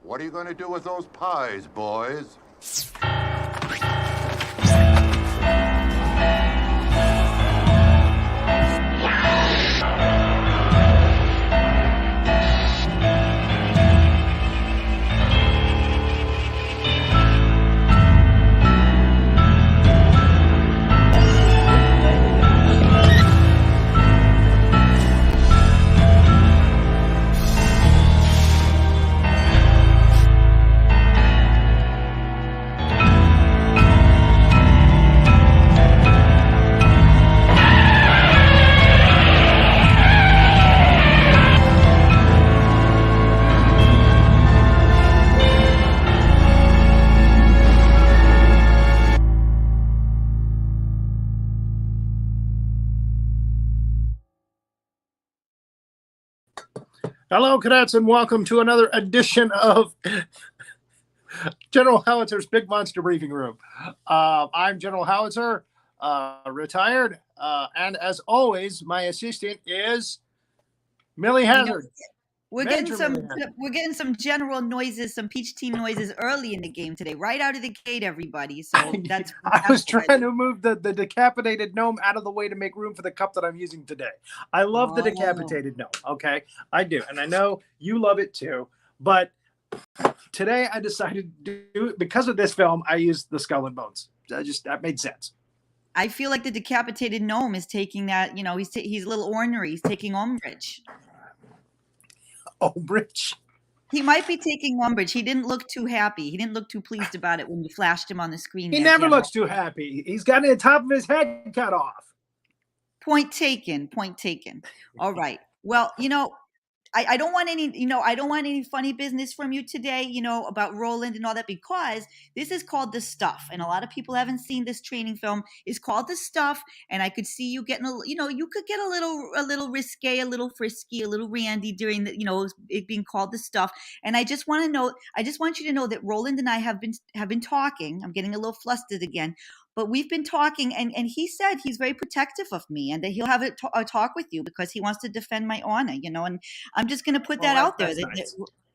What are you going to do with those pies, boys? Hello, cadets, and welcome to another edition of General Howitzer's Big Monster Briefing Room. I'm General Howitzer, retired, and as always, my assistant is Millie Hazzard. We're getting some general noises, some peach tea noises early in the game today, right out of the gate, everybody. So that's. I was trying to move the decapitated gnome out of the way to make room for the cup that I'm using today. I love the decapitated gnome. Okay, I do, and I know you love it too. But today I decided to do it because of this film. I used the skull and bones. That made sense. I feel like the decapitated gnome is taking that. You know, he's a little ornery. He's taking umbrage. Umbrage. He might be taking umbrage. He didn't look too happy. He didn't look too pleased about it when you flashed him on the screen. He never looks too happy. He's got the top of his head cut off. Point taken. Point taken. All right. Well, I don't want any funny business from you today, about Roland and all that, because this is called The Stuff. And a lot of people haven't seen this training film. It's called The Stuff. And I could see you getting you could get a little risque, a little frisky, a little randy during the, it being called The Stuff. And I just want you to know that Roland and I have been talking. I'm getting a little flustered again. But we've been talking, and he said he's very protective of me, and that he'll have a talk with you because he wants to defend my honor, and I'm just going to put that out there.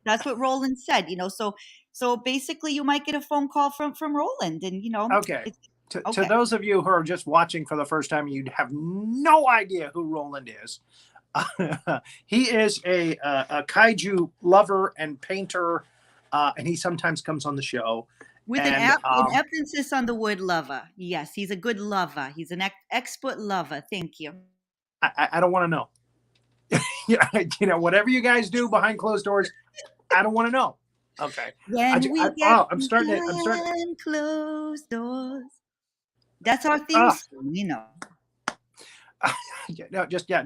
That's what Roland said, So basically, you might get a phone call from Roland, and Okay. To those of you who are just watching for the first time, you'd have no idea who Roland is. He is a kaiju lover and painter, and he sometimes comes on the show. With an emphasis on the word lover. Yes, he's a good lover. He's an expert lover. Thank you. I don't want to know. Whatever you guys do behind closed doors, I don't want to know. Okay. I'm starting closed doors. That's our theme song,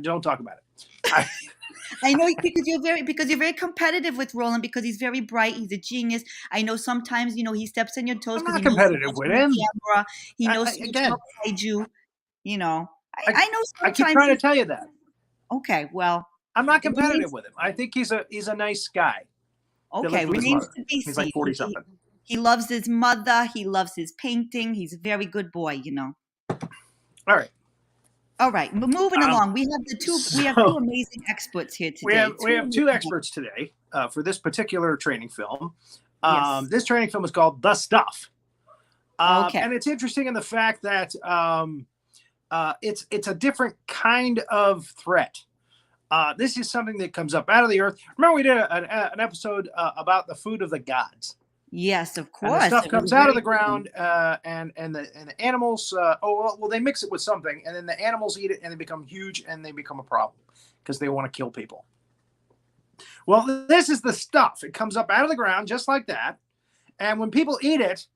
don't talk about it. I know because you're very competitive with Roland because he's very bright. He's a genius. I know sometimes he steps on your toes. I'm not competitive with him. He knows kaiju. I know. Sometimes I keep trying to tell you that. Okay, well, I'm not competitive with him. I think he's a nice guy. Okay, remains to be seen. He's like 40-something. He loves his mother. He loves his painting. He's a very good boy. All right, but moving along, we have two amazing experts here today. We have two experts today for this particular training film. Yes. This training film is called The Stuff. Okay. And it's interesting in the fact that it's a different kind of threat. This is something that comes up out of the earth. Remember we did an episode about the food of the gods. Yes, of course. And the stuff comes out of the ground, and the animals. They mix it with something, and then the animals eat it, and they become huge, and they become a problem because they want to kill people. Well, this is the stuff. It comes up out of the ground just like that, and when people eat it,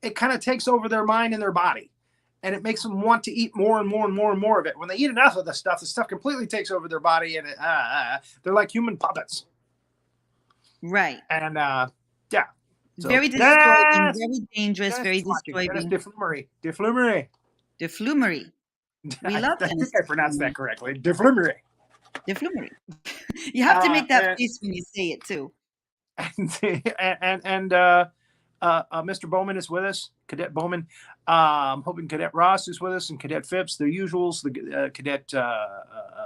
it kind of takes over their mind and their body, and it makes them want to eat more and more and more and more of it. When they eat enough of the stuff completely takes over their body, and they're like human puppets. Right. And yeah. So very disturbing, very dangerous, very disturbing. Deflumery. We love that. I think I pronounced that correctly. Deflumery. You have to make that face when you say it too. And Mr. Bowman is with us, Cadet Bowman. I'm hoping Cadet Ross is with us, and Cadet Phipps, their usuals. The Cadet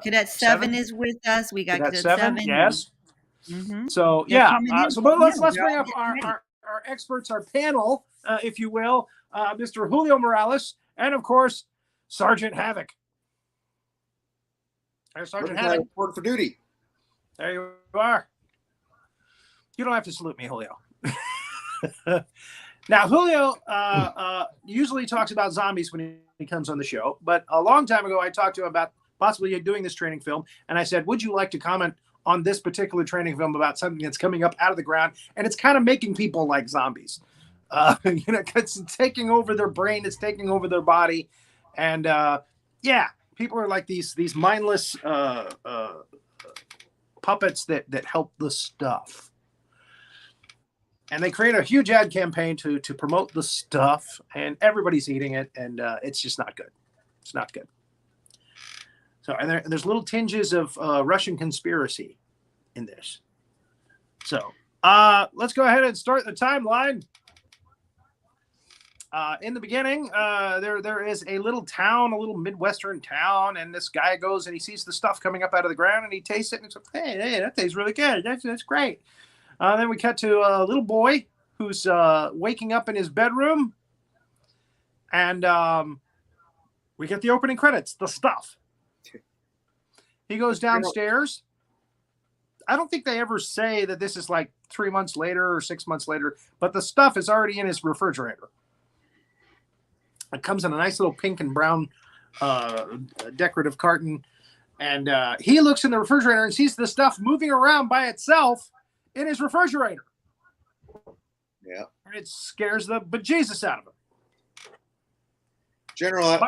Cadet 7 is with us. We got Cadet 7. Yes. Mm-hmm. So They're yeah, coming in. so but let's They're bring all up getting ready. our experts, our panel, if you will, Mr. Julio Morales, and of course Sergeant Havoc. There's Sergeant Looking like Havoc. report for duty. There you are. You don't have to salute me, Julio. Now, Julio usually talks about zombies when he comes on the show, but a long time ago, I talked to him about possibly doing this training film, and I said, would you like to comment on this particular training film about something that's coming up out of the ground, and it's kind of making people like zombies. Because it's taking over their brain, it's taking over their body, and people are like these mindless puppets that help the stuff. And they create a huge ad campaign to promote the stuff, and everybody's eating it, and it's just not good. It's not good. So, and there's little tinges of Russian conspiracy in this. So, let's go ahead and start the timeline. In the beginning, there is a little town, a little Midwestern town, and this guy goes and he sees the stuff coming up out of the ground, and he tastes it, and he's like, hey, that tastes really good. That's great. Then we cut to a little boy who's waking up in his bedroom, and we get the opening credits, the stuff. He goes downstairs. I don't think they ever say that this is like 3 months later or 6 months later, but the stuff is already in his refrigerator. It comes in a nice little pink and brown decorative carton, and he looks in the refrigerator and sees the stuff moving around by itself in his refrigerator. Yeah. And it scares the bejesus out of him. General,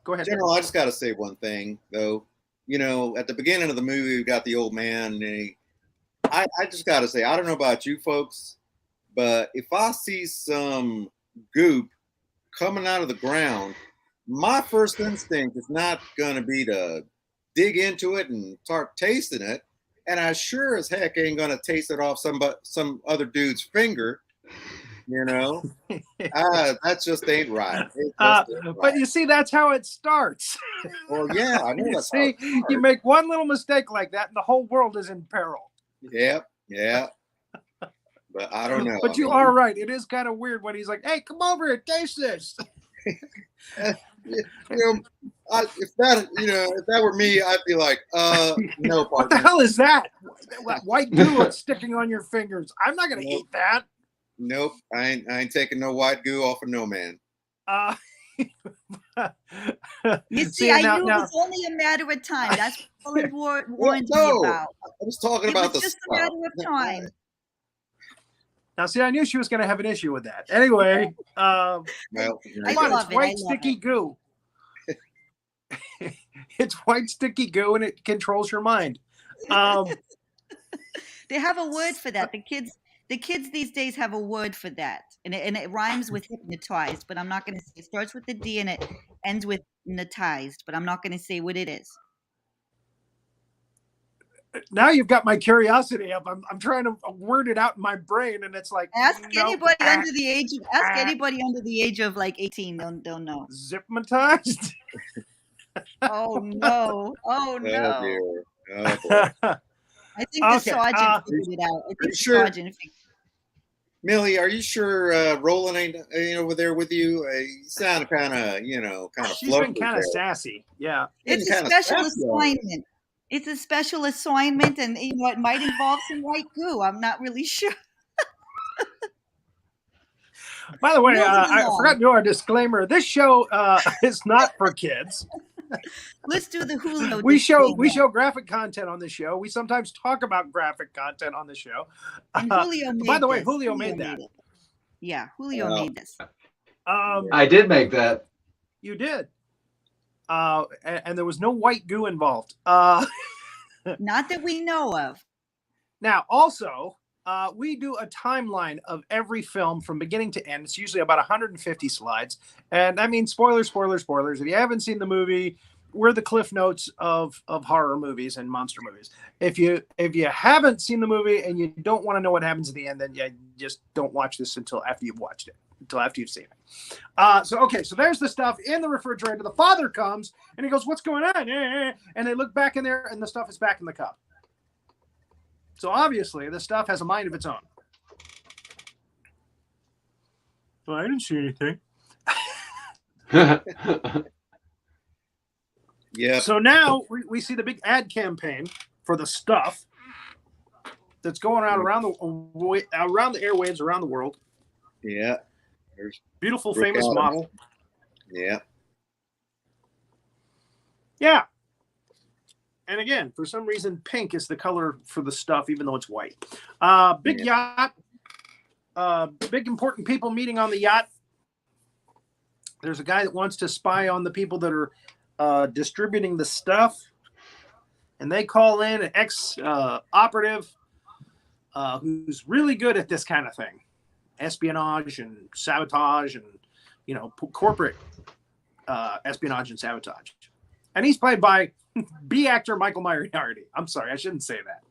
go ahead. General, I just got to say one thing, though. At the beginning of the movie, we got the old man. And I just got to say, I don't know about you folks, but if I see some goop coming out of the ground, my first instinct is not going to be to dig into it and start tasting it. And I sure as heck ain't going to taste it off some other dude's finger. That just ain't right. But you see, that's how it starts. Well, yeah, I know that's how it starts. You make one little mistake like that, and the whole world is in peril. Yep, yeah. But I don't know. But you are right. It is kind of weird when he's like, "Hey, come over here, taste this." If that were me, I'd be like, no, partner. What the hell is that? White goo is sticking on your fingers. I'm not going to eat that. Nope, I ain't taking no white goo off of no man. You see, I knew it was only a matter of time. That's what Poland warned me about. I was talking about just a matter of time. Now, see, I knew she was going to have an issue with that. Anyway, it's white sticky goo. It's white sticky goo, and it controls your mind. They have a word for that. The kids these days have a word for that, and it rhymes with hypnotized. But I'm not going to say. It starts with the D and it ends with hypnotized. But I'm not going to say what it is. Now you've got my curiosity up. I'm trying to word it out in my brain, and it's like anybody under the age of like 18. They'll know. Zipmatized. Oh no! Oh no! Oh, boy. I think the sergeant figured it out. I think the sergeant figured. Millie, are you sure Roland ain't over there with you? You sound kind of, She's been kind of sassy. Yeah. It's a special assignment. It's a special assignment, and it might involve some white goo. I'm not really sure. By the way, I forgot to do our disclaimer. This show is not for kids. Let's do the Julio. We show graphic content on the show. We sometimes talk about graphic content on the show. And Julio made by the way, this. Julio made that. Yeah, Julio made this. I did make that. You did. And there was no white goo involved. Not that we know of. Now, also, we do a timeline of every film from beginning to end. It's usually about 150 slides. And I mean, spoilers. If you haven't seen the movie, we're the Cliff Notes of horror movies and monster movies. If you haven't seen the movie and you don't want to know what happens at the end, then you just don't watch this until after you've watched it. Until after you've seen it. So there's the stuff in the refrigerator. The father comes and he goes, "What's going on?" And they look back in there and the stuff is back in the cup. So obviously, this stuff has a mind of its own. Well, I didn't see anything. Yeah. So now we see the big ad campaign for the stuff that's going around the airwaves around the world. Yeah. There's Beautiful, Brooke famous Adams. model. Yeah. Yeah. And again, for some reason, pink is the color for the stuff, even though it's white. Big yacht. Big important people meeting on the yacht. There's a guy that wants to spy on the people that are distributing the stuff. And they call in an ex-operative who's really good at this kind of thing. Espionage and sabotage and, corporate espionage and sabotage. And he's played by B actor Michael Moriarty. I'm sorry, I shouldn't say that.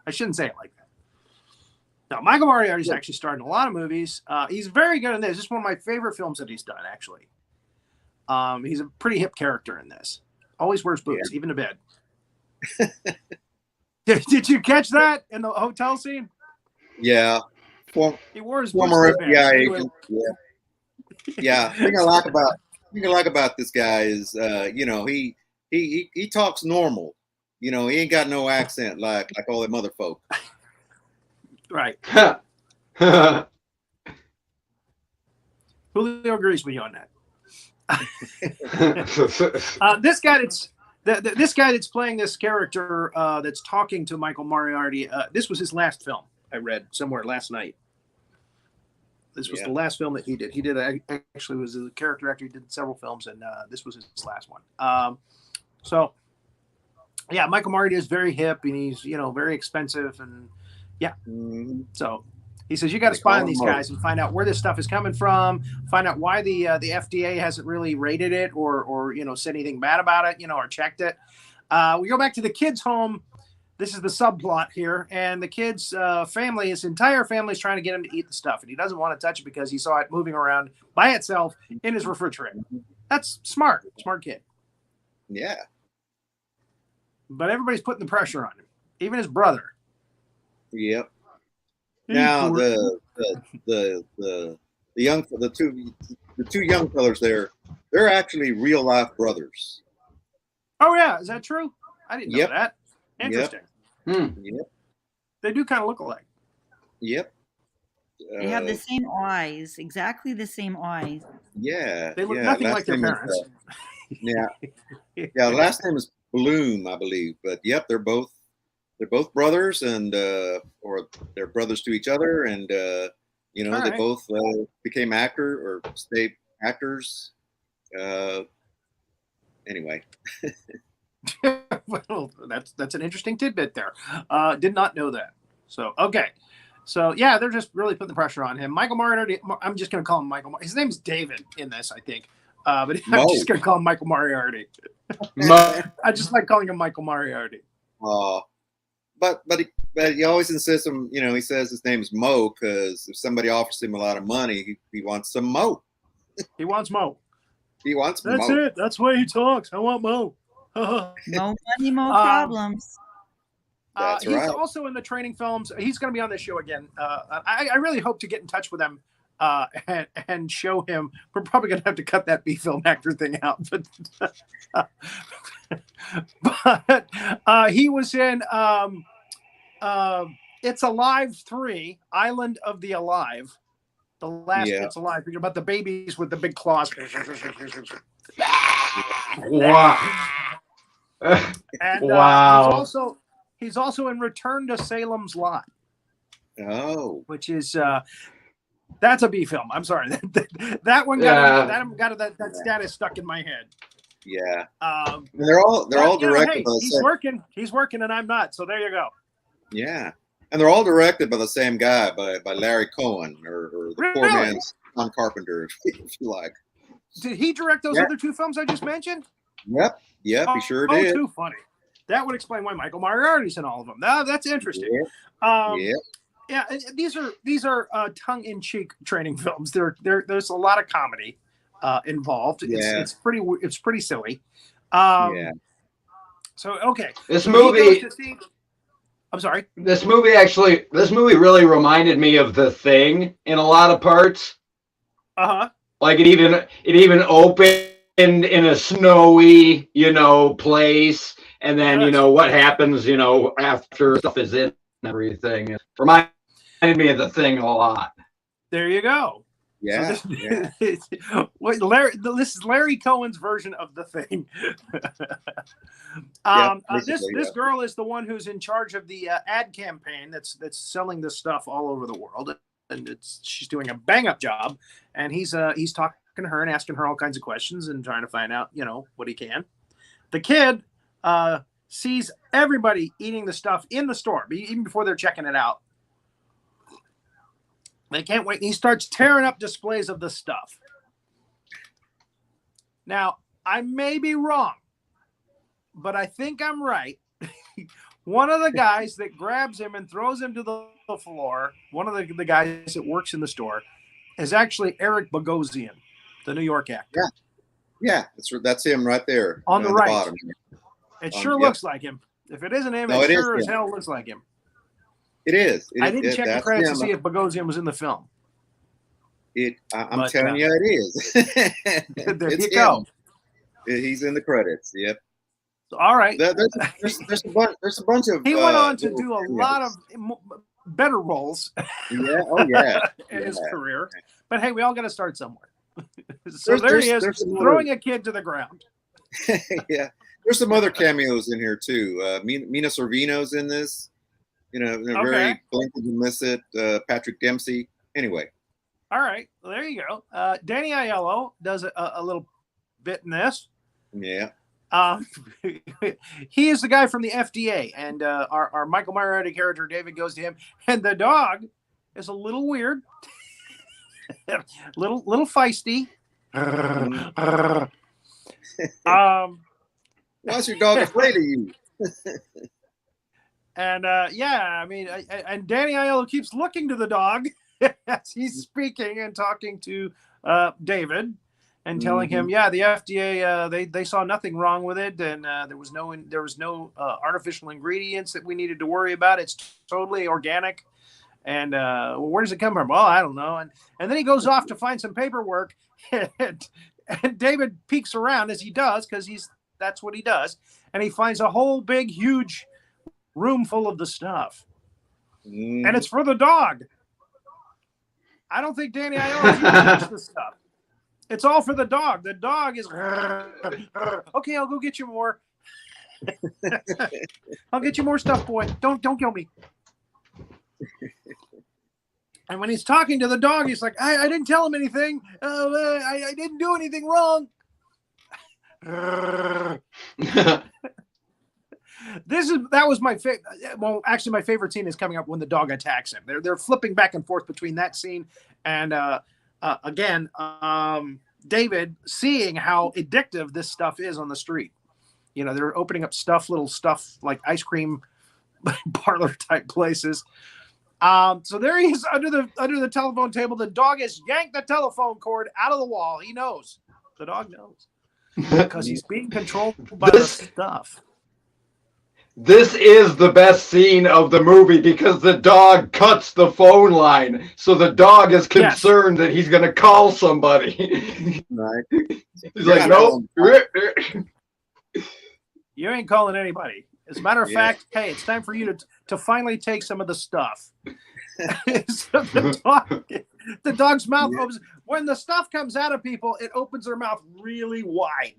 I shouldn't say it like that. Now, Michael Moriarty's actually starred in a lot of movies. He's very good in this. This is one of my favorite films that he's done, actually. He's a pretty hip character in this. Always wears boots, even to bed. Did you catch that in the hotel scene? Yeah. He wore his boots Former to bed. FBI Anyway. agent. Yeah. Thing I like about this guy is, he talks normal. He ain't got no accent like all them other folk. Right. Julio agrees with you on that. This guy that's playing this character that's talking to Michael Moriarty. This was his last film. I read somewhere last night. This was the last film that he did. He did actually was a character actor. He did several films, and this was his last one. So, yeah, Michael Moriarty is very hip, and he's very expensive, and so he says you got to spy on these guys and find out where this stuff is coming from, find out why the FDA hasn't really rated it or said anything bad about it, or checked it. We go back to the kids' home. This is the subplot here, and the kid's family, his entire family is trying to get him to eat the stuff, and he doesn't want to touch it because he saw it moving around by itself in his refrigerator. That's smart kid. Yeah. But everybody's putting the pressure on him, even his brother. Yep. Now the two young fellas there, they're actually real life brothers. Oh yeah, is that true? I didn't know that. Interesting. Yep. They do kind of look alike. Yep. They have the same eyes, exactly the same eyes. Yeah. They look nothing like their parents. Yeah. The last name is Bloom, I believe. But yep, they're both brothers, and or they're brothers to each other, and they both became state actors. Anyway. Well, that's an interesting tidbit there. Did not know that. So okay. So yeah, they're just really putting the pressure on him. Michael Moriarty. I'm just going to call him Michael. His name's David in this, I think. But I'm just going to call him Michael Moriarty. I just like calling him Michael Moriarty. But he always insists on, he says his name's Mo because if somebody offers him a lot of money, he wants some Mo. He wants Mo. He wants That's Mo. it. That's the way he talks. I want Mo. No money, mo problems. That's he's right. also in the training films. He's going to be on this show again. I really hope to get in touch with him and show him. We're probably going to have to cut that B film actor thing out. But he was in It's Alive 3, Island of the Alive. The last It's Alive. About the babies with the big claws. Wow. And wow. he's also in Return to Salem's Lot. Oh. Which is that's a B film. I'm sorry. that one got that status stuck in my head. Yeah. They're all directed by the same. He's working and I'm not. So there you go. Yeah. And they're all directed by the same guy, by Larry Cohen or the poor man's John Carpenter, if you like. Did he direct those other two films I just mentioned? Yep, he sure did. Oh, too funny. That would explain why Michael Moriarty's in all of them. That's interesting. Yeah, these are tongue-in-cheek training films. There's a lot of comedy involved. It's pretty silly. So okay, this movie. I'm sorry. This movie really reminded me of The Thing in a lot of parts. Uh-huh. Like it even opened in a snowy, place, and then Yes. what happens, after stuff is in and everything. It reminded me of The Thing a lot. There you go. Yeah. So this is Larry Cohen's version of The Thing. This girl is the one who's in charge of the ad campaign that's selling this stuff all over the world, and she's doing a bang up job. And he's talking to her and asking her all kinds of questions and trying to find out what he can. The kid sees everybody eating the stuff in the store, even before they're checking it out. They can't wait. He starts tearing up displays of the stuff. Now, I may be wrong, but I think I'm right. One of the guys that grabs him and throws him to the floor, one of the guys that works in the store, is actually Eric Bogosian, the New York actor. Yeah, that's him right there. On the right. Bottom. It sure looks like him. If it isn't him, it sure as hell looks like him. It is. I didn't check the credits to see if Bogosian was in the film. I'm telling you, it is. There you go. He's in the credits. Yep. All right. There's a bunch of. He went on to do a lot of better roles. Yeah. Oh yeah. in his career, but hey, we all got to start somewhere. So there he is, throwing a kid to the ground. Yeah. There's some other cameos in here too. Mina Sorvino's in this. Very blink and you miss it. Patrick Dempsey. Anyway. All right. Well, there you go. Danny Aiello does a little bit in this. Yeah. He is the guy from the FDA, and our Michael Moriarty character David goes to him, and the dog is a little weird, little feisty. Why's your dog afraid of you? And and Danny Aiello keeps looking to the dog as he's speaking and talking to David and telling him, the FDA they saw nothing wrong with it, and there was no artificial ingredients that we needed to worry about. It's totally organic. And where does it come from? Well, I don't know. And then he goes off to find some paperwork, and David peeks around as he does, because that's what he does, and he finds a whole big, huge room full of the stuff, and it's for the dog. I don't think Danny Aiello touched the stuff. It's all for the dog. The dog is okay. I'll go get you more. I'll get you more stuff, boy. Don't kill me. And when he's talking to the dog, he's like, I didn't tell him anything. I didn't do anything wrong. That was my favorite. Well, actually, my favorite scene is coming up when the dog attacks him. They're flipping back and forth between that scene and again, David seeing how addictive this stuff is on the street. They're opening up little stuff like ice cream parlor type places. So there he is under the telephone table. The dog has yanked the telephone cord out of the wall. He knows. The dog knows because he's being controlled by the stuff. This is the best scene of the movie because the dog cuts the phone line. So the dog is concerned that he's going to call somebody. Right. He's like, no. You ain't calling anybody. As a matter of fact, hey, it's time for you to finally take some of the stuff. So the dog's mouth opens. When the stuff comes out of people, it opens their mouth really wide.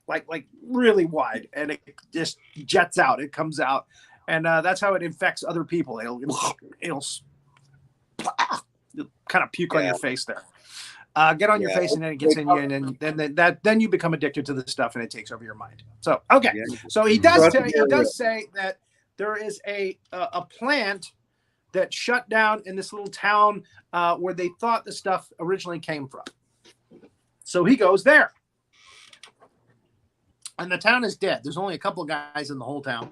Like really wide, and it just jets out. It comes out, and that's how it infects other people. It'll kind of puke on your face there. Get on your face, and then it gets in you, and then you become addicted to the stuff, and it takes over your mind. So so he does say that there is a plant that shut down in this little town where they thought the stuff originally came from. So he goes there. And the town is dead. There's only a couple of guys in the whole town.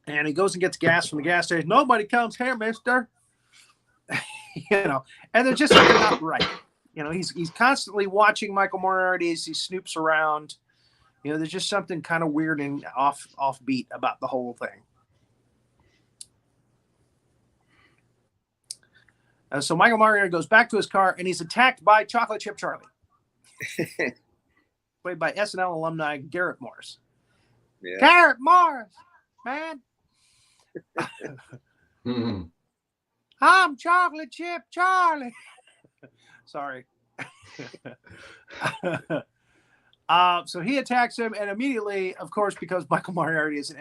And he goes and gets gas from the gas station. Nobody comes here, mister. And they're just not right. He's constantly watching Michael Moriarty as he snoops around, You know, there's just something kind of weird and offbeat about the whole thing. So Michael Moriarty goes back to his car, and he's attacked by Chocolate Chip Charlie, played by SNL alumni Garrett Morris. Yeah. Garrett Morris, man. I'm Chocolate Chip Charlie. Sorry. So he attacks him, and immediately, of course, because Michael Moriarty is an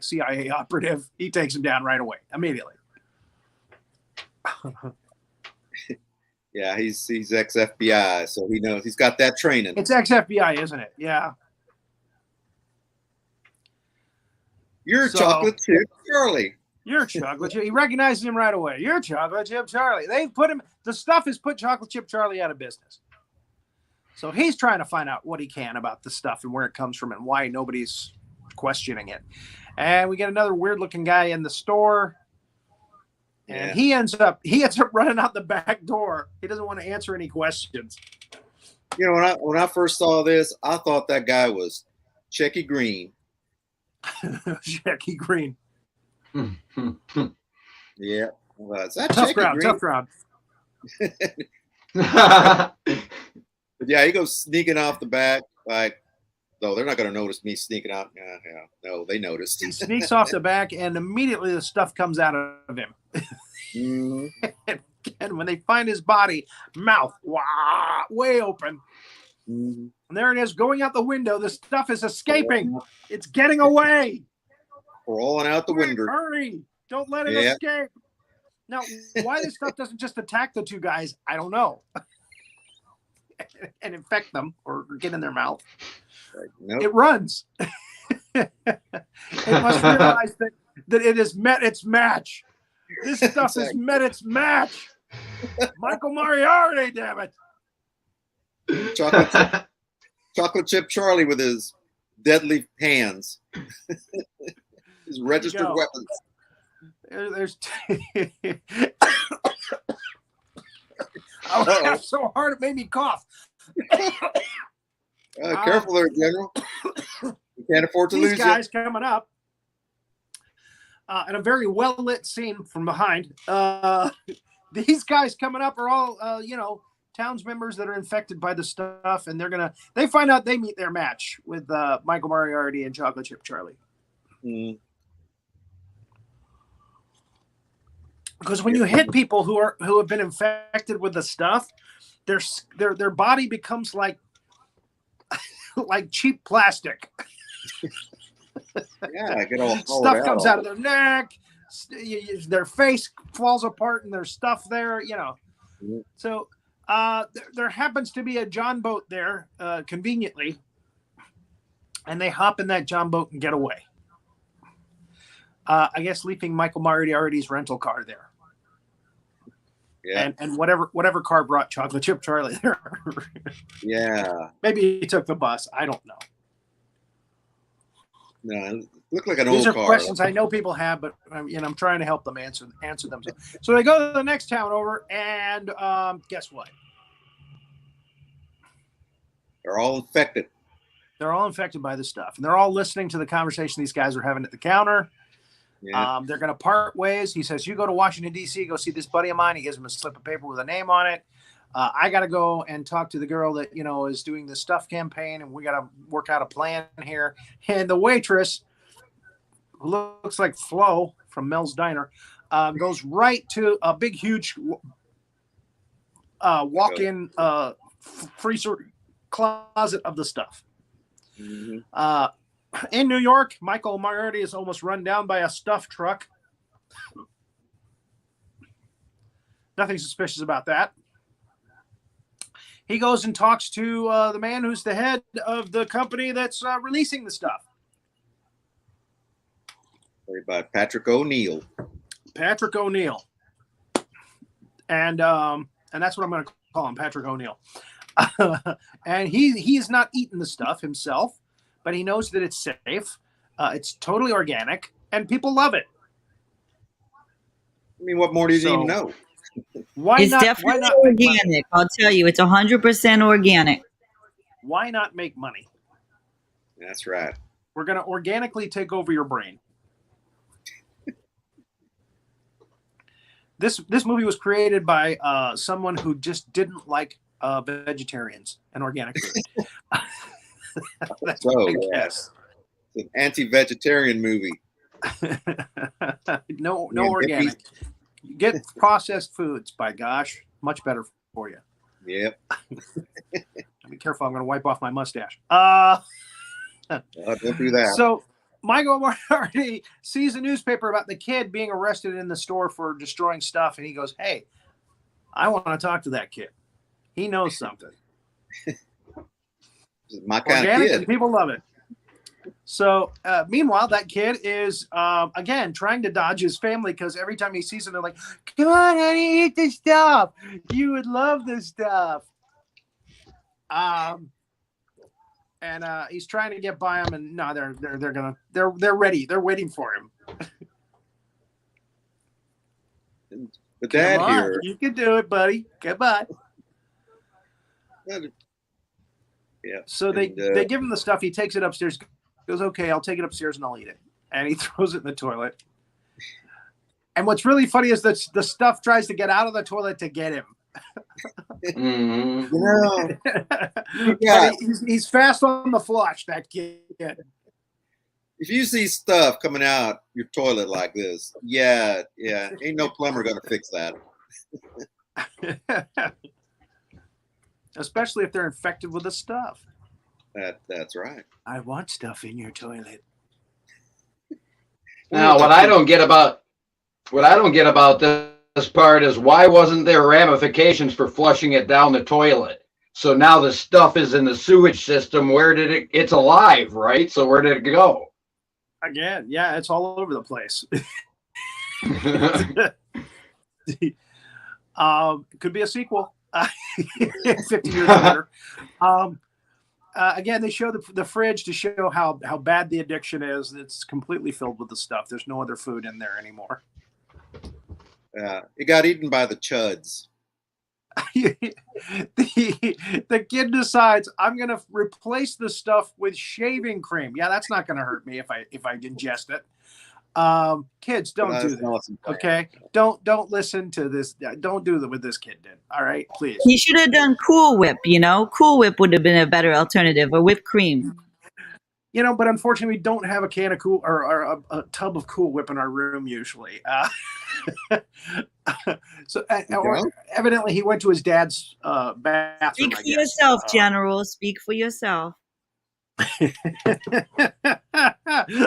CIA operative, he takes him down right away, immediately. Yeah, he's ex-FBI, so he knows he's got that training. It's ex-FBI, isn't it? Yeah. You're Chocolate Chip Charlie. You're Chocolate Chip. He recognizes him right away. You're Chocolate Chip Charlie. They've put him. The stuff has put Chocolate Chip Charlie out of business. So he's trying to find out what he can about the stuff and where it comes from and why nobody's questioning it. And we get another weird-looking guy in the store. And he ends up running out the back door. He doesn't want to answer any questions. You know, when I first saw this, I thought that guy was Checky Green. Checky Green. Yeah. Well, is that Tough Checky crowd, Green? tough crowd. But yeah, he goes sneaking off the back. Like, no, they're not going to notice me sneaking out. Yeah, no, they noticed. He sneaks off the back, and immediately the stuff comes out of him. And when they find his body, mouth way open. And there it is, going out the window. The stuff is escaping. It's getting away. Crawling out the window. Hurry. Don't let it escape. Now, why this stuff doesn't just attack the two guys, I don't know. And infect them or get in their mouth. Nope. It runs. It must realize that it has met its match. This stuff has met its match. Michael Moriarty, damn it. Chocolate Chip Charlie with his deadly hands. His registered weapons. There's I laughed so hard it made me cough. Careful there, General. We can't afford to lose you. These guys coming up in a very well-lit scene from behind. These guys coming up are all, towns members that are infected by the stuff, and they find out they meet their match with Michael Moriarty and Chocolate Chip Charlie. Because when you hit people who have been infected with the stuff, their body becomes like cheap plastic. Yeah, get all stuff comes out of their neck, their face falls apart, and there's stuff there. So there happens to be a John boat there, conveniently, and they hop in that John boat and get away. I guess leaving Michael Moriarty's rental car there. Yeah. And whatever car brought Chocolate Chip Charlie there. Yeah. Maybe he took the bus. I don't know. No, it looked like an These old are car. questions I know people have, but I'm trying to help them answer them. So they go to the next town over, and guess what? They're all infected. They're all infected by the stuff, and they're all listening to the conversation these guys are having at the counter. Yeah. They're going to part ways. He says, you go to Washington, D.C., go see this buddy of mine. He gives him a slip of paper with a name on it. I got to go and talk to the girl that, is doing the stuff campaign, and we got to work out a plan here. And the waitress, who looks like Flo from Mel's Diner, goes right to a big, huge walk-in freezer closet of the stuff. In New York, Michael Moriarty is almost run down by a stuff truck. Nothing suspicious about that. He goes and talks to the man who's the head of the company that's releasing the stuff. Played by Patrick O'Neill. Patrick O'Neill. And that's what I'm going to call him, Patrick O'Neill. And he's not eating the stuff himself, but he knows that it's safe. It's totally organic, and people love it. I mean, what more do you even know? It's definitely organic. I'll tell you, it's 100% organic. Why not make money? That's right. We're going to organically take over your brain. This movie was created by someone who just didn't like vegetarians and organic food. That's So, my yeah. guess. It's an anti-vegetarian movie. No Yeah, organic. Get processed foods, by gosh. Much better for you. Yep. Be careful, I'm going to wipe off my mustache. Oh, don't do that. So Michael Marty sees a newspaper about the kid being arrested in the store for destroying stuff, and he goes, hey, I want to talk to that kid. He knows something. This is my kind Organic, of and kid. people love it. So meanwhile, that kid is, again, trying to dodge his family because every time he sees them, they're like, come on, honey, eat this stuff. You would love this stuff. And he's trying to get by him, and no, they're ready. They're waiting for him. The dad Come on, here. you can do it, buddy. Goodbye. Yeah. So they And, give him the stuff. He takes it upstairs. Goes, okay, I'll take it upstairs and I'll eat it. And he throws it in the toilet. And what's really funny is that the stuff tries to get out of the toilet to get him. Mhm. Yeah. But he's fast on the flush, that kid. If you see stuff coming out your toilet like this, yeah, ain't no plumber gonna fix that. Especially if they're infected with the stuff. That's right. I want stuff in your toilet. Now, what I don't get about this part is why wasn't there ramifications for flushing it down the toilet? So now the stuff is in the sewage system. Where did it's alive, right? So where did it go? Again, yeah, it's all over the place. Could be a sequel 50 years later. Again, they show the fridge to show how bad the addiction is. It's completely filled with the stuff. There's no other food in there anymore. It got eaten by the chuds. The kid decides, I'm going to replace the stuff with shaving cream. Yeah, that's not going to hurt me if I ingest it. Kids, don't do that. Awesome. Okay, don't listen to this. Don't do what this kid did. All right, please. He should have done Cool Whip, Cool Whip would have been a better alternative, or whipped cream. But unfortunately, we don't have a can of Cool or a tub of Cool Whip in our room usually. So evidently, he went to his dad's bathroom. Speak for yourself, General. Speak for yourself.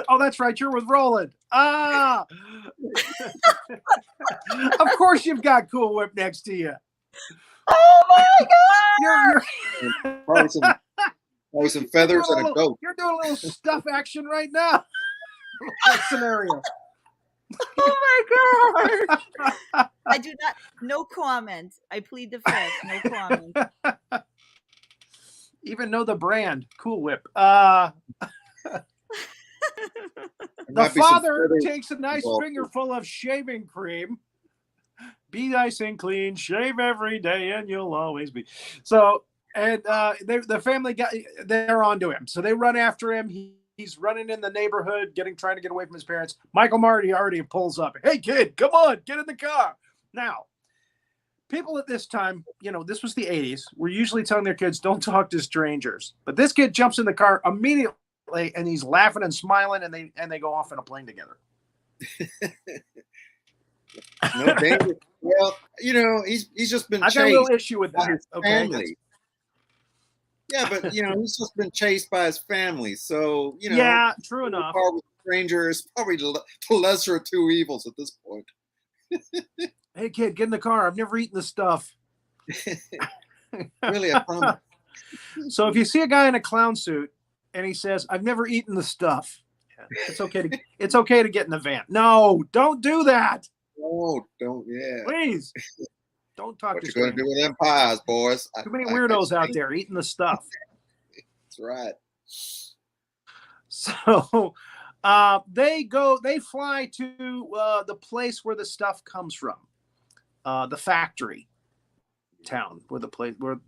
Oh, that's right. You're with Roland. Of course, you've got Cool Whip next to you. Oh my God! Probably some feathers and a goat. You're doing a little stuff action right now. Scenario. Oh my God! I do not. No comment. I plead the fifth. No comment. Even know the brand, Cool Whip. The father takes a nice fingerful of shaving cream. Be nice and clean, shave every day, and you'll always be. So, and the family they're onto him. So they run after him. He's running in the neighborhood, trying to get away from his parents. Michael Marty already pulls up. Hey, kid, come on, get in the car. Now, people at this time, this was the 80s, were usually telling their kids, don't talk to strangers. But this kid jumps in the car immediately, and he's laughing and smiling, and they go off in a plane together. No danger. Well, he's just been I chased. got a little issue with by that. his family. Yeah, but he's just been chased by his family. So yeah, true enough. Car with a stranger is probably the lesser of two evils at this point. Hey, kid, get in the car. I've never eaten this stuff. Really, I promise. So if you see a guy in a clown suit and he says, "I've never eaten the stuff," it's okay to get in the van. No, don't do that. No, don't. Yeah, please. Don't talk what to you're going to do with them pies, boys? Too many weirdos out there eating the stuff. That's right. So they fly to the place where the stuff comes from, the factory town where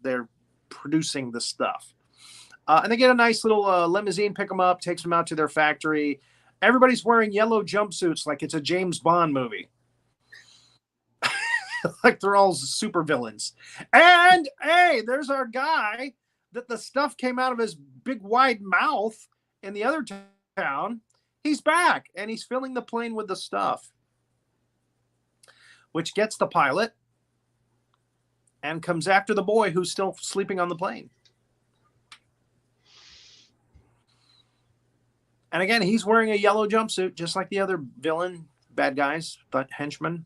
they're producing the stuff. And they get a nice little limousine, pick them up, takes them out to their factory. Everybody's wearing yellow jumpsuits like it's a James Bond movie. Like they're all super villains. And hey, there's our guy that the stuff came out of his big wide mouth in the other town. He's back and he's filling the plane with the stuff, which gets the pilot and comes after the boy who's still sleeping on the plane. And again, he's wearing a yellow jumpsuit, just like the other villain, bad guys, but henchmen.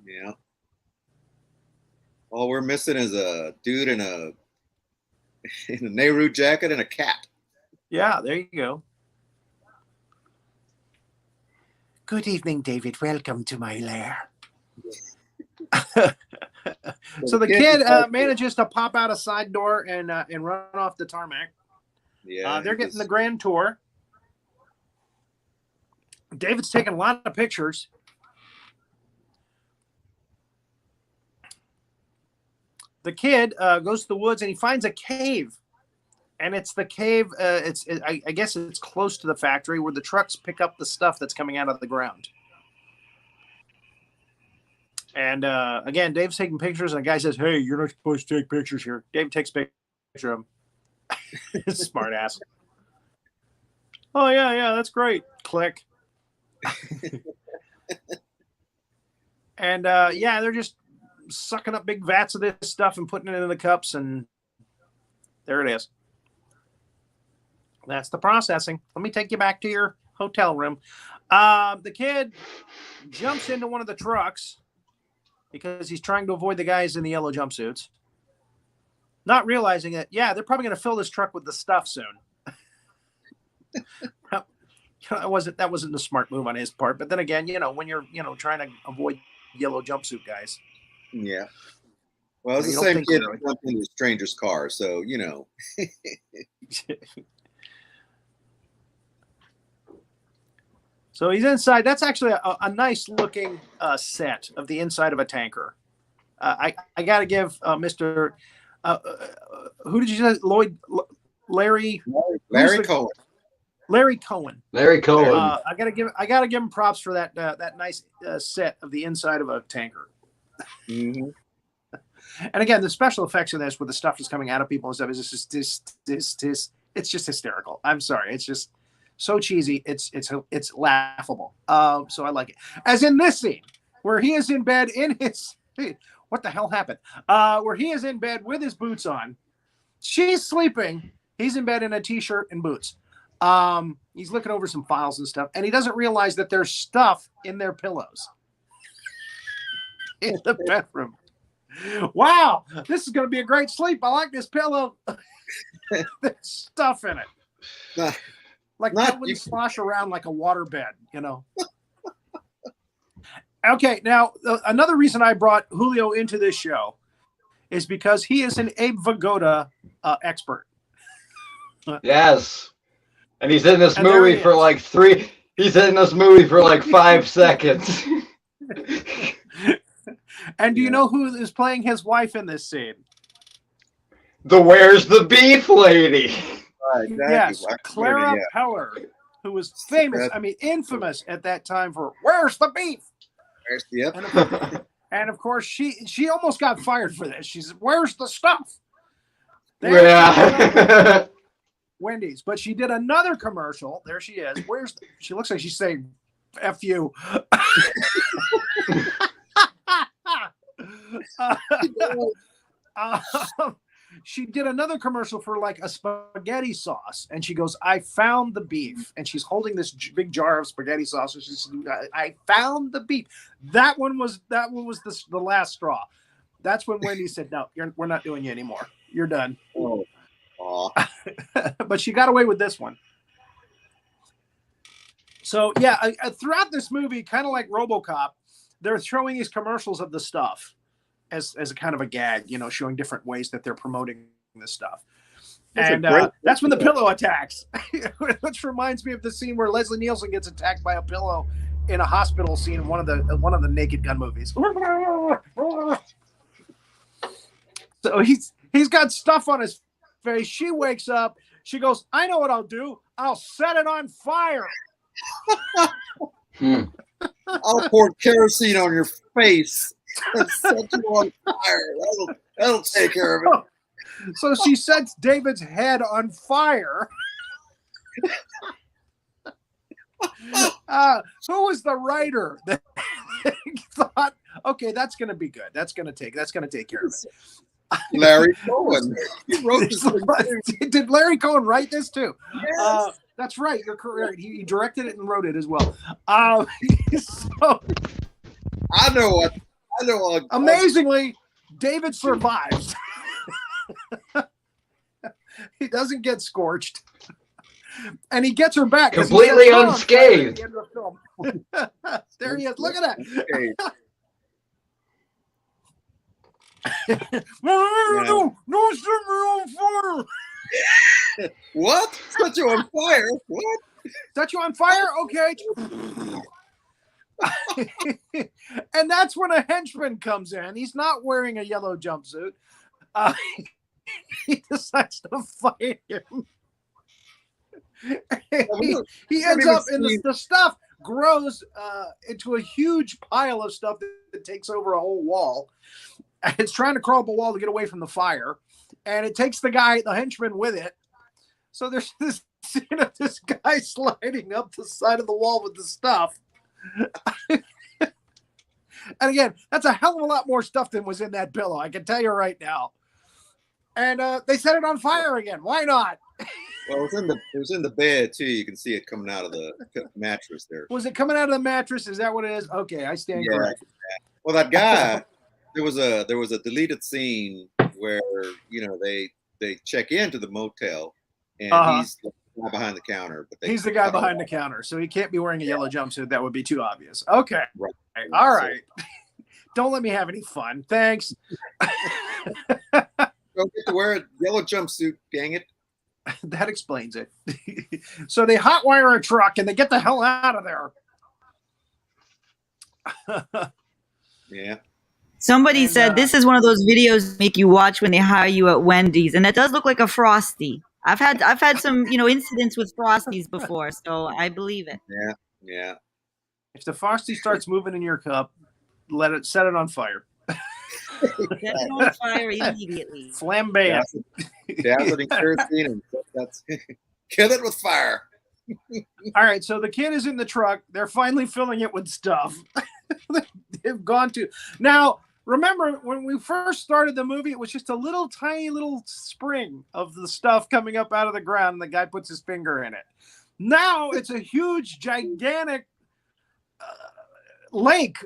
Yeah. All we're missing is a dude in a Nehru jacket and a cat. Yeah, there you go. Good evening, David. Welcome to my lair. So the kid manages to pop out a side door and run off the tarmac. Yeah, they're getting the grand tour. David's taking a lot of pictures. The kid goes to the woods and he finds a cave. And it's the cave. I guess it's close to the factory where the trucks pick up the stuff that's coming out of the ground. And again, Dave's taking pictures, and the guy says, "Hey, you're not supposed to take pictures here." Dave takes a picture of him. Smart ass. Oh yeah, that's great. Click. And yeah, they're just sucking up big vats of this stuff and putting it in the cups, and there it is. That's the processing. Let me take you back to your hotel room. The kid jumps into one of the trucks because he's trying to avoid the guys in the yellow jumpsuits, not realizing that, yeah, they're probably going to fill this truck with the stuff soon. That wasn't a smart move on his part. But then again, when you're, trying to avoid yellow jumpsuit guys. Yeah. Well, it's the same kid who jumped into a stranger's car. So, So he's inside. That's actually a nice looking set of the inside of a tanker. I got to give Mr. Who did you say? Larry Cohen. Larry Cohen. Larry Cohen. I gotta give him props for that nice set of the inside of a tanker. Mm-hmm. And again, the special effects in this with the stuff that's coming out of people and stuff is just it's just hysterical. I'm sorry, it's just so cheesy. It's laughable. So I like it. As in this scene where he is in bed in his what the hell happened? Where he is in bed with his boots on. She's sleeping. He's in bed in a t-shirt and boots. He's looking over some files and stuff, and he doesn't realize that there's stuff in their pillows in the bedroom. Wow, this is going to be a great sleep. I like this pillow. There's stuff in it. Like that wouldn't slosh around like a water bed, Okay, now another reason I brought Julio into this show is because he is an Abe Vigoda expert. Yes. And he's in this movie for like he's in this movie for like 5 seconds. And do you know who is playing his wife in this scene? The Where's the Beef lady. Exactly. Yes, Clara Peller, who was famous, infamous at that time for Where's the Beef? Yep. And of course, she almost got fired for this. She said, "Where's the stuff?" Yeah. Wendy's, but she did another commercial. There she is. She looks like she's saying "F you." She did another commercial for like a spaghetti sauce, and she goes, "I found the beef," and she's holding this big jar of spaghetti sauce. And she says, "I found the beef." That one was the last straw. That's when Wendy said, "No, we're not doing you anymore. You're done." Oh. But she got away with this one. So yeah, throughout this movie, kind of like RoboCop, they're throwing these commercials of the stuff as a kind of a gag, showing different ways that they're promoting this stuff. That's when the pillow attacks, which reminds me of the scene where Leslie Nielsen gets attacked by a pillow in a hospital scene in one of the Naked Gun movies. So he's got stuff on his face. She wakes up. She goes, I know what I'll do. I'll set it on fire. I'll pour kerosene on your face and set you on fire. That'll take care of it. So she sets David's head on fire. Who was the writer that thought, okay, that's going to be good. That's going to take care of it. Larry Cohen. He wrote this thing. Did Larry Cohen write this too? Yes. That's right. You're correct. He directed it and wrote it as well. So I know. amazingly, David survives. He doesn't get scorched. And he gets her back. Completely unscathed. At the end of the film. There he is. Look at that. No, set me on fire. What? Set you on fire? What? Set you on fire? Okay. And that's when a henchman comes in. He's not wearing a yellow jumpsuit. He decides to fight him. He ends up in the stuff grows into a huge pile of stuff that takes over a whole wall. And it's trying to crawl up a wall to get away from the fire. And it takes the henchman with it. So there's this scene of this guy sliding up the side of the wall with the stuff. And again, that's a hell of a lot more stuff than was in that pillow. I can tell you right now. And they set it on fire again. Why not? Well, it was in the bed too. You can see it coming out of the mattress there. Was it coming out of the mattress? Is that what it is? Okay, I stand corrected. Well, that guy, there was a deleted scene where they check into the motel and he's the guy behind the counter. But he's the guy behind the counter, so he can't be wearing a yellow jumpsuit. That would be too obvious. Okay, right. All right. Don't let me have any fun. Thanks. Don't get to wear a yellow jumpsuit, dang it. That explains it. So they hotwire a truck and they get the hell out of there. Yeah. Somebody said this is one of those videos make you watch when they hire you at Wendy's, and that does look like a Frosty. I've had some incidents with Frosties before, so I believe it. Yeah. If the Frosty starts moving in your cup, set it on fire. Set it on fire immediately. Flambe. Dazzling kerosene and that's kill it with fire. All right, so the kid is in the truck. They're finally filling it with stuff. They've gone to now. Remember when we first started the movie, it was just a tiny little spring of the stuff coming up out of the ground, and the guy puts his finger in it. Now it's a huge, gigantic lake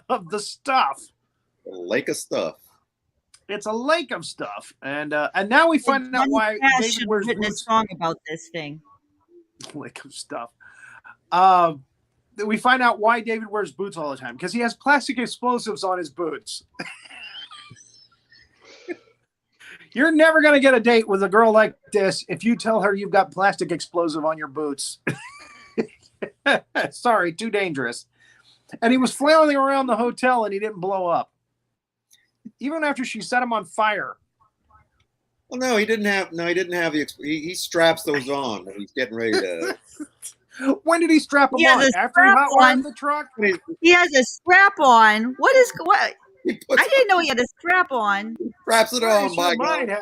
of the stuff. A lake of stuff. It's a lake of stuff, and now we find out why David wears written a song about this thing. Lake of stuff. We find out why David wears boots all the time, because he has plastic explosives on his boots. You're never going to get a date with a girl like this if you tell her you've got plastic explosive on your boots. Sorry, too dangerous. And he was flailing around the hotel and he didn't blow up. Even after she set him on fire. Well, no, he didn't have the. He straps those on when he's getting ready to. When did he strap them on? After he hotwired the truck? He has a strap on. What? I didn't know he had a strap on. He straps it on, by God.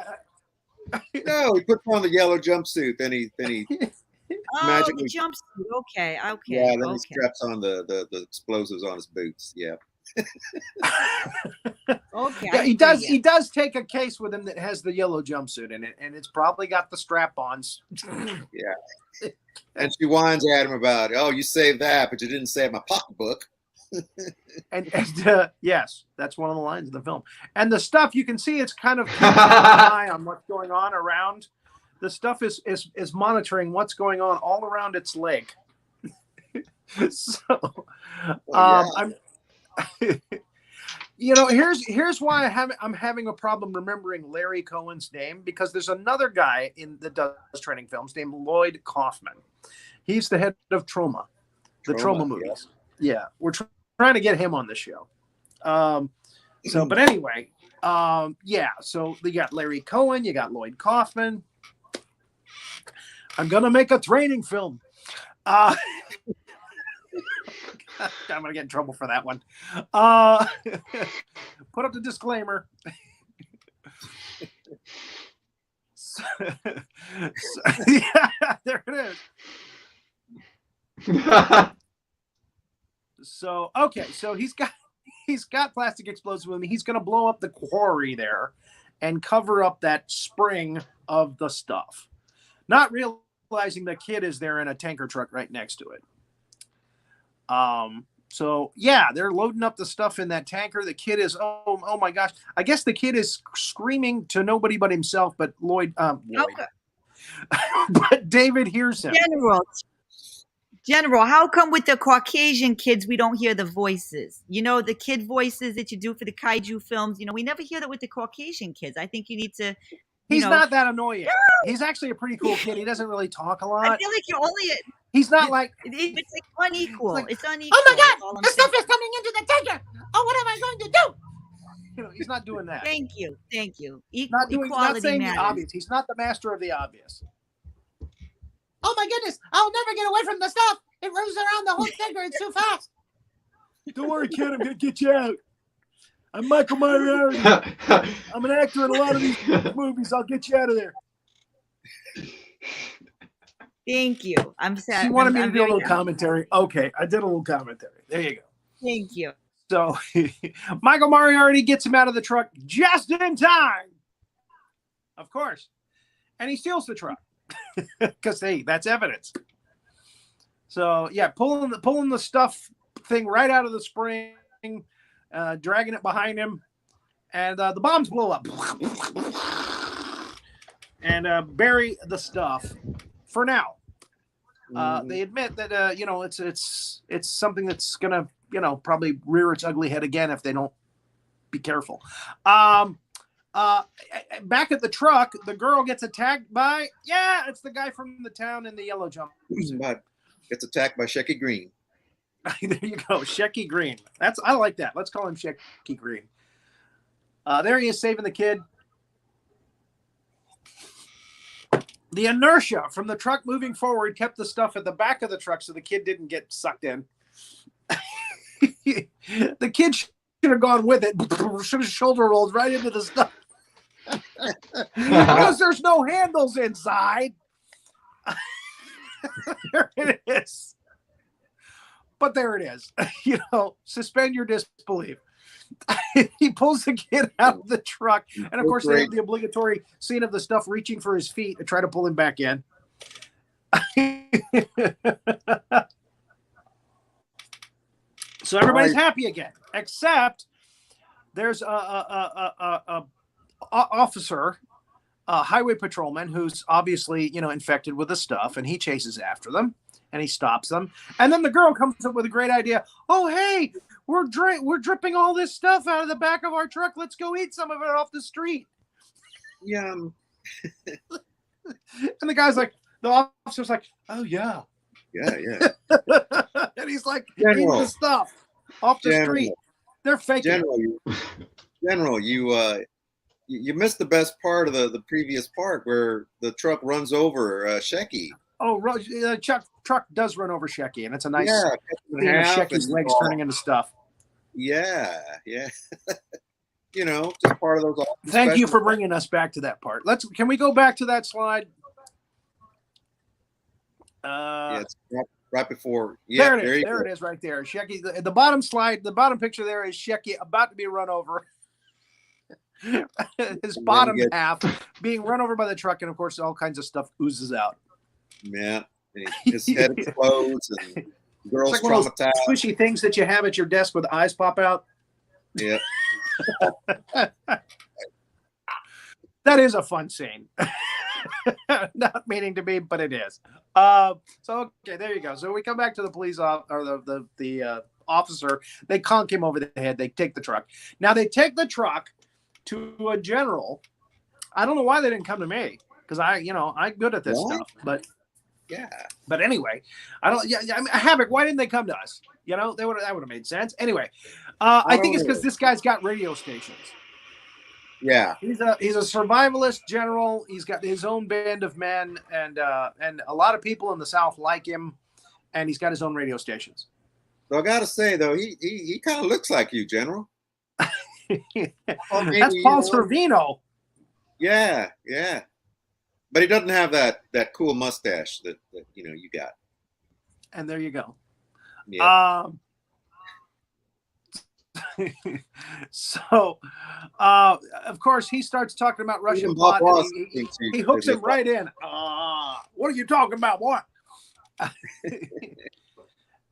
No, he puts on the yellow jumpsuit. Then he magically the jumpsuit. Okay. Yeah, then he straps on the explosives on his boots. Yeah. Okay. Yeah, he does take a case with him that has the yellow jumpsuit in it, and it's probably got the strap-ons. Yeah. And she whines at him about, oh, you saved that, but you didn't save my pocketbook. and yes, that's one of the lines of the film. And the stuff you can see, it's kind of keeping an eye on what's going on around. The stuff is monitoring what's going on all around its leg. So, I'm. Here's why I'm having a problem remembering Larry Cohen's name, because there's another guy that does training films named Lloyd Kaufman. He's the head of Trauma, the Trauma movies. Yeah, we're trying to get him on the show. But anyway, Yeah, so you got Larry Cohen, you got Lloyd Kaufman. I'm gonna make a training film. I'm gonna get in trouble for that one. Put up the disclaimer. Yeah, there it is. So okay, so he's got plastic explosives with him. He's gonna blow up the quarry there and cover up that spring of the stuff, not realizing the kid is there in a tanker truck right next to it. So yeah, they're loading up the stuff in that tanker. The kid is, oh my gosh. I guess the kid is screaming to nobody but himself, but Lloyd. Okay. But David hears him. General, how come with the Caucasian kids we don't hear the voices? You know, the kid voices that you do for the kaiju films, we never hear that with the Caucasian kids. I think you need to He's not that annoying. He's actually a pretty cool kid. He doesn't really talk a lot. I feel like you're only He's not like it's like unequal. It's unequal. Oh my God, the stuff is coming into the tanker. Oh, what am I going to do? He's not doing that. Thank you. Not saying matters. the obvious. He's not the master of the obvious. Oh my goodness, I'll never get away from the stuff. It runs around the whole tanker. It's too fast. Don't worry, kid. I'm going to get you out. I'm Michael Moriarty. I'm an actor in a lot of these movies. I'll get you out of there. Thank you. I'm sad. She wanted me to do a little commentary. Okay, I did a little commentary. There you go. Thank you. So Michael Moriarty gets him out of the truck just in time. Of course. And he steals the truck. Because, hey, that's evidence. So, yeah, pulling the stuff thing right out of the spring, dragging it behind him, and the bombs blow up and bury the stuff for now. They admit that it's something that's gonna probably rear its ugly head again if they don't be careful. Back at the truck, the girl gets attacked by it's the guy from the town in the yellow jumper. Gets attacked by Shecky Green. There you go, Shecky Green. I like that. Let's call him Shecky Green. There he is saving the kid. The inertia from the truck moving forward kept the stuff at the back of the truck so the kid didn't get sucked in. The kid should have gone with it. Should have shoulder rolled right into the stuff. Because there's no handles inside. There it is. But there it is. Suspend your disbelief. He pulls the kid out of the truck. And of course, they have the obligatory scene of the stuff reaching for his feet to try to pull him back in. So everybody's happy again, except there's a officer, a highway patrolman who's obviously, infected with the stuff, and he chases after them and he stops them. And then the girl comes up with a great idea. Oh, hey, we're dripping all this stuff out of the back of our truck. Let's go eat some of it off the street. Yum. And the guy's like, the officer's like, oh yeah. Yeah. And he's like, eating the stuff off the street. They're faking. General, you missed the best part of the previous part where the truck runs over Shecky. Oh, truck does run over Shecky, and it's a nice thing of Shecky's legs turning into stuff. Yeah. Just part of those. Thank you for bringing us back to that part. Can we go back to that slide? It's right before. Yeah, there it is, right there. Shecky. The bottom slide, the bottom picture there is Shecky about to be run over. His bottom half being run over by the truck, and of course, all kinds of stuff oozes out. Yeah, his head explodes, and the girl's it's like one of traumatized. those squishy things that you have at your desk where the eyes pop out. Yeah. That is a fun scene. Not meaning to be, but it is. So okay, there you go. So we come back to the police the officer. They conk him over the head. They take the truck. Now they take the truck to a general. I don't know why they didn't come to me, because I'm good at this stuff. But yeah. But anyway, I don't. Yeah. I mean, Havoc. Why didn't they come to us? That would have made sense. Anyway, I think it's because this guy's got radio stations. Yeah. He's a survivalist general. He's got his own band of men, and a lot of people in the South like him, and he's got his own radio stations. So I gotta say though, he kind of looks like you, General. That's Paul Sorvino. Yeah, yeah. But he doesn't have that cool mustache that you got. And there you go. Yeah. So, of course, he starts talking about Russian plot. He hooks him right in. What are you talking about, boy?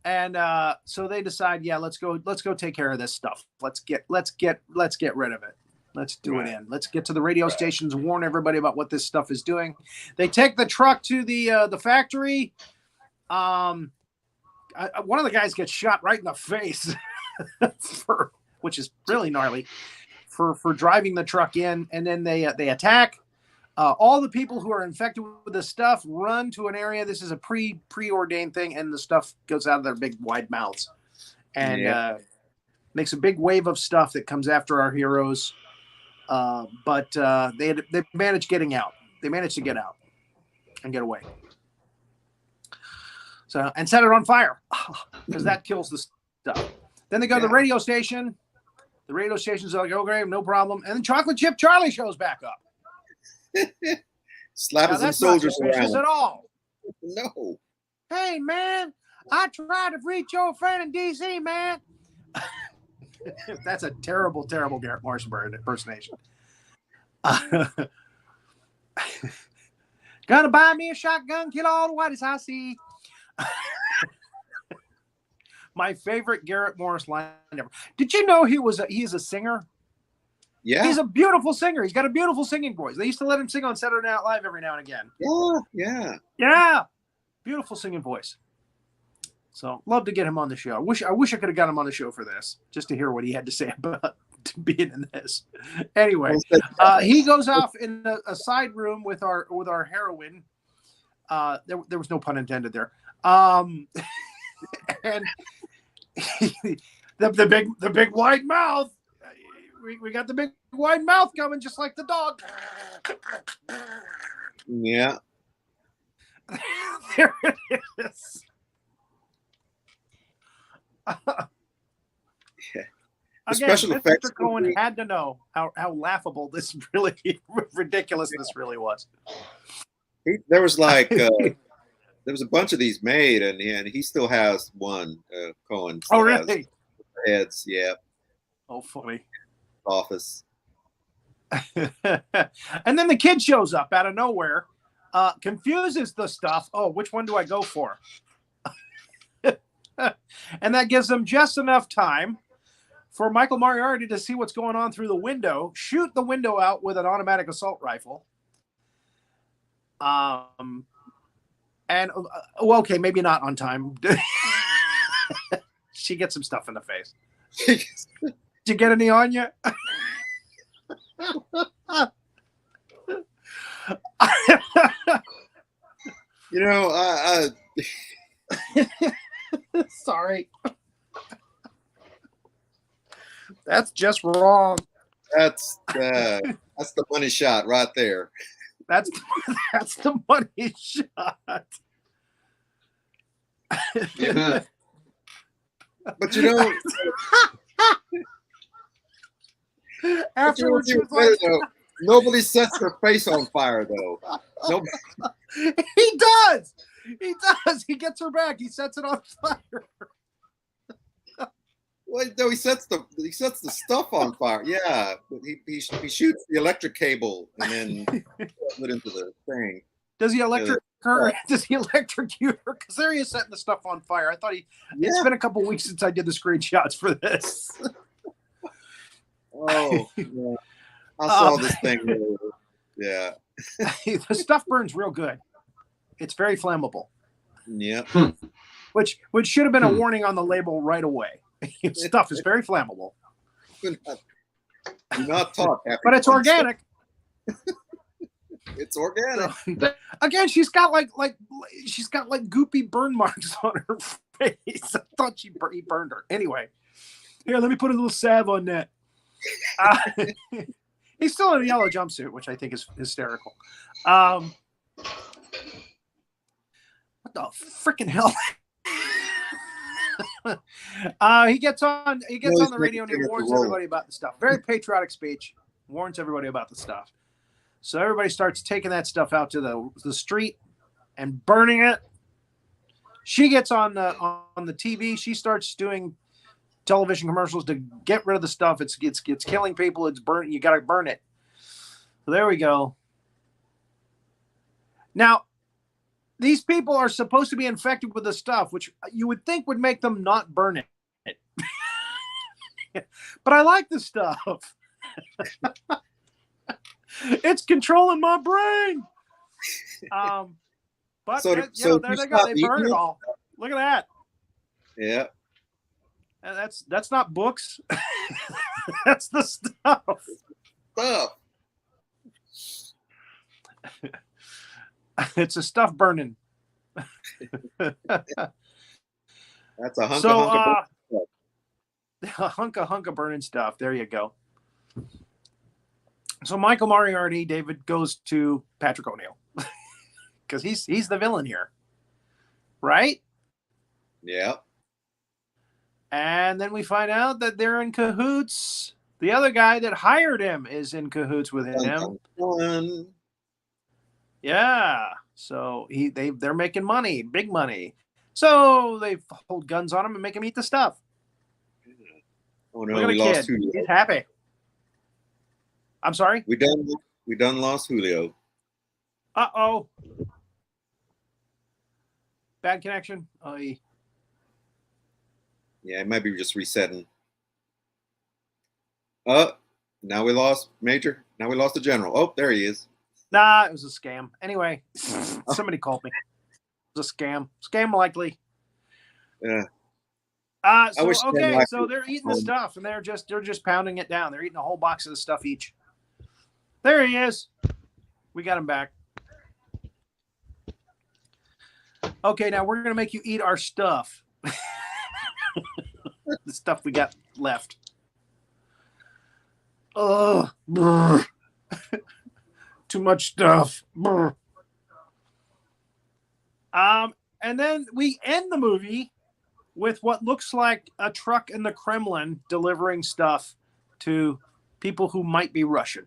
And so they decide, yeah, let's go take care of this stuff. Let's get rid of it. Let's do it in. Let's get to the radio stations, warn everybody about what this stuff is doing. They take the truck to the factory. One of the guys gets shot right in the face, which is really gnarly, for driving the truck in, and then they attack. All the people who are infected with this stuff run to an area. This is a preordained thing, and the stuff goes out of their big wide mouths, and makes a big wave of stuff that comes after our heroes. But they managed getting out. They managed to get out and get away. So, and set it on fire because that kills the stuff. Then they go to the radio station. The radio station's like, okay, no problem. And then Chocolate Chip Charlie shows back up. Slapping some soldiers around. At all. No. Hey, man, I tried to reach your friend in D.C., man. That's a terrible, terrible Garrett Morris impersonation. Gonna buy me a shotgun, kill all the whiteys I see. My favorite Garrett Morris line ever. Did you know he's a singer? Yeah. He's a beautiful singer. He's got a beautiful singing voice. They used to let him sing on Saturday Night Live every now and again. Yeah. Beautiful singing voice. So love to get him on the show. I wish I could have got him on the show for this, just to hear what he had to say about being in this. Anyway, he goes off in a side room with our heroine. There was no pun intended there. And the big wide mouth. We got the big wide mouth coming, just like the dog. Yeah. There it is. The special effects. Mr. Cohen had to know how laughable this really ridiculous this really was. There was like there was a bunch of these made, and he still has one. Cohen. Oh, really? Heads, yeah. Oh, funny. Office. And then the kid shows up out of nowhere, confuses the stuff. Oh, which one do I go for? And that gives them just enough time for Michael Moriarty to see what's going on through the window, shoot the window out with an automatic assault rifle. And well, okay, maybe not on time. She gets some stuff in the face. Did you get any on you? I Sorry. That's just wrong. That's the money shot right there. That's the money shot. Yeah. But afterwards, she was like, nobody sets their face on fire though. Nobody. He does. He gets her back. He sets it on fire. Well, no, he sets the stuff on fire. Yeah, but he shoots the electric cable and then puts it into the thing. Does he electrocute her? Does he electrocute her? Because there he is setting the stuff on fire. I thought It's been a couple weeks since I did the screenshots for this. Oh, yeah. I saw this thing. Yeah. The stuff burns real good. It's very flammable. Yep. Which should have been a warning on the label right away. Stuff is very flammable. Do not talk. But it's organic. It's organic. So, again, she's got like goopy burn marks on her face. I thought he burned her. Anyway, here, let me put a little salve on that. He's still in a yellow jumpsuit, which I think is hysterical. What the freaking hell? He gets on the radio and he warns everybody about the stuff. Very patriotic speech. Warns everybody about the stuff. So everybody starts taking that stuff out to the street and burning it. She gets on the TV. She starts doing television commercials to get rid of the stuff. It's killing people. It's burnt. You got to burn it. So there we go. Now, these people are supposed to be infected with the stuff, which you would think would make them not burn it. But I like the stuff. It's controlling my brain. But So- there so they you go. stop They burn eating it it? all. Look at that. Yeah. And that's not books. That's the stuff. Stuff. It's a stuff burning. That's a hunk So, of hunk of burning stuff. There you go. So Michael Moriarty, David, goes to Patrick O'Neill because he's the villain here, right? Yeah. And then we find out that they're in cahoots. The other guy that hired him is in cahoots with him. Fun. Yeah. So they're making money, big money. So they hold guns on him and make him eat the stuff. Oh no, Look at we the lost kid. Julio. He's happy. I'm sorry. We done lost Julio. Uh-oh. Bad connection. Oh, Yeah, it might be just resetting. Now we lost Major. Now we lost the General. Oh, there he is. nah, it was a scam. Anyway, somebody called me. It was a scam. Scam likely. Yeah. So wish Scam okay, likely so they're eating the stuff and they're just pounding it down. They're eating a whole box of the stuff each. There he is. We got him back. Okay, now we're gonna make you eat our stuff. The stuff we got left. Ugh. Brr. Too much stuff. Brr. And then we end the movie with what looks like a truck in the Kremlin delivering stuff to people who might be Russian.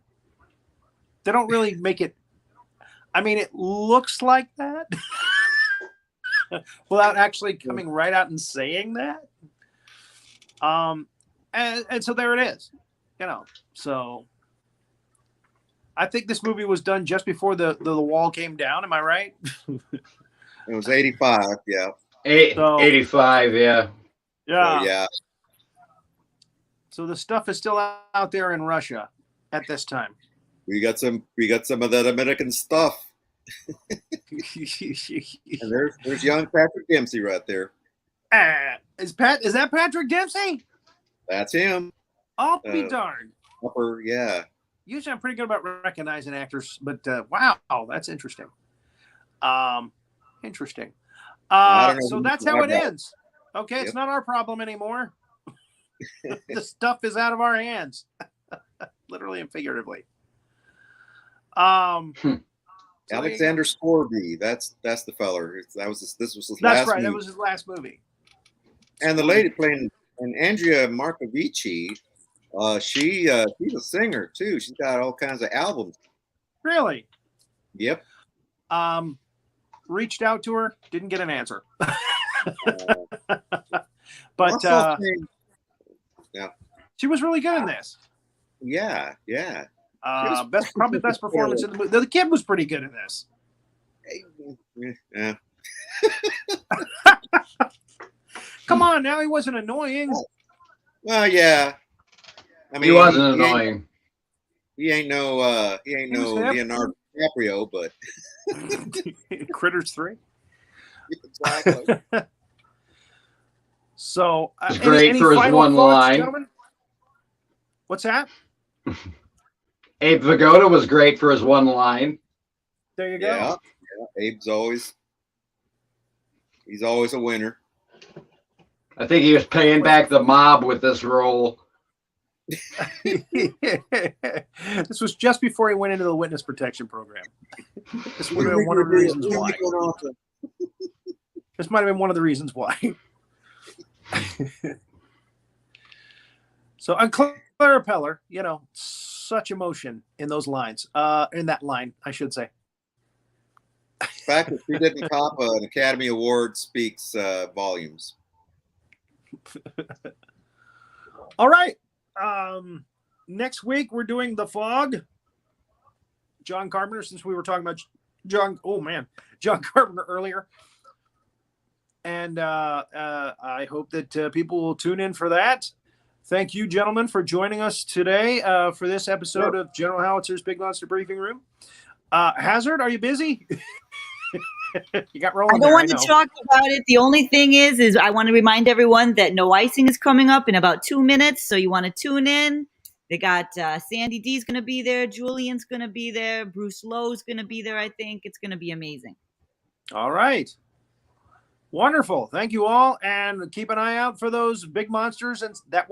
They don't really make it. I mean, it looks like that without actually coming right out and saying that. And so there it is, so I think this movie was done just before the wall came down. Am I right? It was 85. Yeah. 85, yeah. Yeah. So, yeah. So the stuff is still out there in Russia at this time. We got some of that American stuff. And there's young Patrick Dempsey right there. Is that Patrick Dempsey? That's him. I'll be darned. Upper, yeah. Usually I'm pretty good about recognizing actors, but wow, that's interesting. Interesting. So that's how it ends. Okay, it's not our problem anymore. The stuff is out of our hands, literally and figuratively. Alexander Scorby, that's the feller. This was his That's last right. movie. That was his last movie. And the lady playing, and Andrea Markovici, she's a singer too. She's got all kinds of albums. Really? Yep. Reached out to her, didn't get an answer. But But yeah, she was really good in this. yeah. Probably best performance in the movie. The kid was pretty good in this. Yeah. Come on, now he wasn't annoying. Well, yeah. I mean, He wasn't annoying. He ain't no Leonardo DiCaprio, but Critters 3. exactly. So It's great for his final one thoughts, line. gentlemen? What's that? Abe Vigoda was great for his one line. There you go. Yeah. Abe's always a winner. I think he was paying back the mob with this role. This was just before he went into the witness protection program. This would have been one of the reasons why. This might have been one of the reasons why. So on Clara Peller, you know, such emotion in those lines. In that line, I should say. The fact that she didn't cop an Academy Award speaks volumes. All right. Next week we're doing The Fog. John Carpenter, since we were talking about John Carpenter earlier. And I hope that people will tune in for that. Thank you, gentlemen, for joining us today for this episode of General Howitzer's Big Monster Briefing Room. Hazzard, are you busy? You got rolling. I don't want to talk about it. The only thing is I want to remind everyone that No Icing is coming up in about 2 minutes. So you want to tune in. They got Sandy D's going to be there. Julian's going to be there. Bruce Lowe's going to be there, I think. It's going to be amazing. All right. Wonderful. Thank you all. And keep an eye out for those big monsters and that